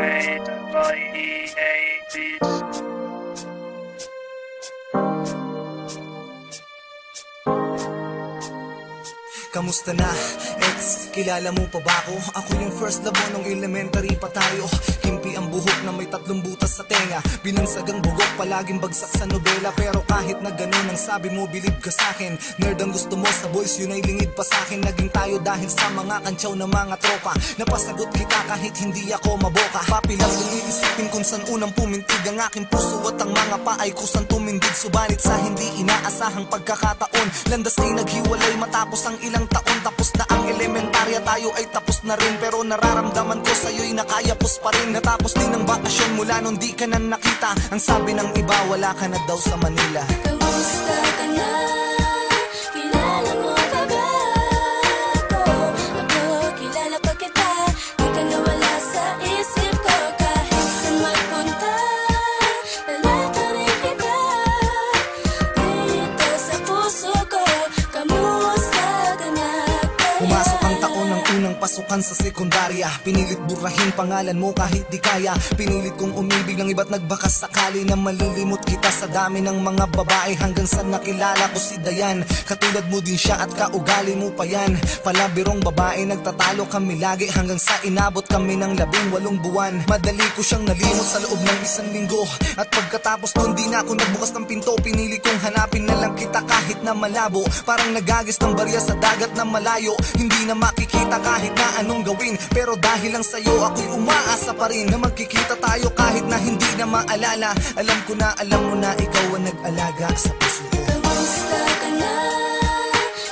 made by EA Beats. Kamusta na, ex? Kilala mo pa ba ako? Ako yung first love mo nung elementary pa tayo. Himpi ang buhok na may 3 butas sa tenga. Binansagang bugok, palaging bagsak sa nobela. Pero kahit na ganun ang sabi mo, believe ka sa'kin. Nerd ang gusto mo sa boys, yun ay lingid pa sa'kin. Naging tayo dahil sa mga kantsaw na mga tropa. Napasagot kita kahit hindi ako maboka. Papilang kung iisipin kung saan unang pumintig ang aking puso at ang mga paay kusang tumindig. Subalit sa hindi inaasahang pagkakataon, landas ay naghiwalay matapos ang ilang taon. Tapos na ang elementarya, tayo ay tapos na rin. Pero nararamdaman ko sa'yo'y nakayapos pa rin. Natapos din ang bakasyon mula nung di ka na nakita. Ang sabi ng iba, wala ka na daw sa Manila. Kamusta ka na? Kilala mo pa ba ako? Ako, kilala pa kita. Di ka nawala sa isip ko. Kahit saan magpunta, lalata rin kita. Dito sa puso ko, kamusta ka na? Pumasok ang taon ng unang pasukan sa sekundarya. Pinilit burahin pangalan mo kahit di kaya. Pinilit kong umibig ng iba't nagbakas sakali na malilimot kita sa dami ng mga babae. Hanggang sa nakilala ko si Dayan. Katulad mo din siya at kaugali mo pa yan. Palabirong babae, nagtatalo kami lagi. Hanggang sa inabot kami ng 18 buwan. Madali ko siyang nalimot sa loob ng 1 linggo. At pagkatapos nun di na ako nagbukas ng pinto. Pinili kong hanapin na lang kita kahit na malabo. Parang nagagis ng barya sa dagat na malayo. Hindi na makikita kahit na anong gawin. Pero dahil lang sa'yo ako'y umaasa pa rin na magkikita tayo kahit na hindi na maalala. Alam ko na alam mo na ikaw ang nag-alaga sa puso ko. Kamusta ka na?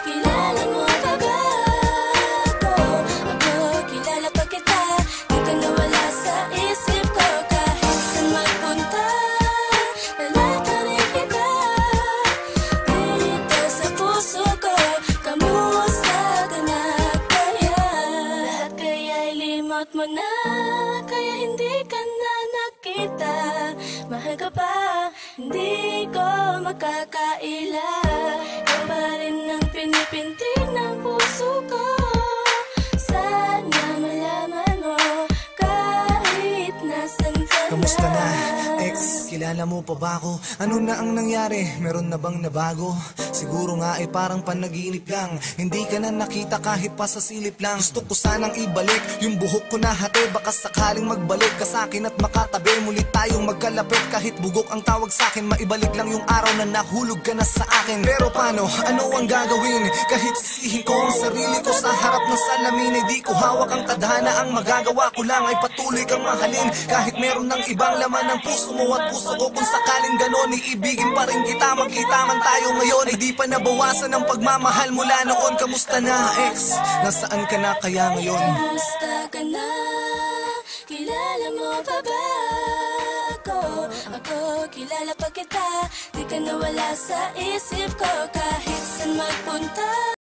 Kilala mo pa ba ako? Ako, kilala pa kita. Di ka nawala sa isip ko. Kahit saan magpunta, lalata rin kita. Dito sa puso ko, kamusta ka na? Kaya lahat kaya'y limot mo na. Kaya hindi ka na nakita. Mahal ka pa, hindi ko makakaila. Ikaw pa rin ang pinipintig ng puso ko. Sana malaman mo kahit nasan ka na. Kamusta na, ex? Kilala mo pa ba ako? Ano na ang nangyari? Meron na bang nabago? Siguro nga ay parang panaginip lang. Hindi ka na nakita kahit pa sa silip lang. Gusto ko sanang ibalik yung buhok ko na hati. Baka sakaling magbalik ka sa'kin at makatabi. Muli tayong magkalapit kahit bugok ang tawag sa'kin. Maibalik lang yung araw na nahulog ka na sa akin. Pero paano? Ano ang gagawin? Kahit sisihin ko ang sarili ko sa harap ng salamin, ay di ko hawak ang tadhana. Ang magagawa ko lang ay patuloy kang mahalin. Kahit meron ng ibang laman ng puso mo at puso ko. Kung sakaling ganon, iibigin pa rin kita. Magkita man tayo ngayon, ay di pa nabawasan ang pagmamahal mula noon. Kamusta na, ex? Nasaan ka na kaya ngayon? Kamusta ka na? Kilala mo pa ba ako? Ako, kilala pa kita. Di ka nawala sa isip ko. Kahit saan magpunta.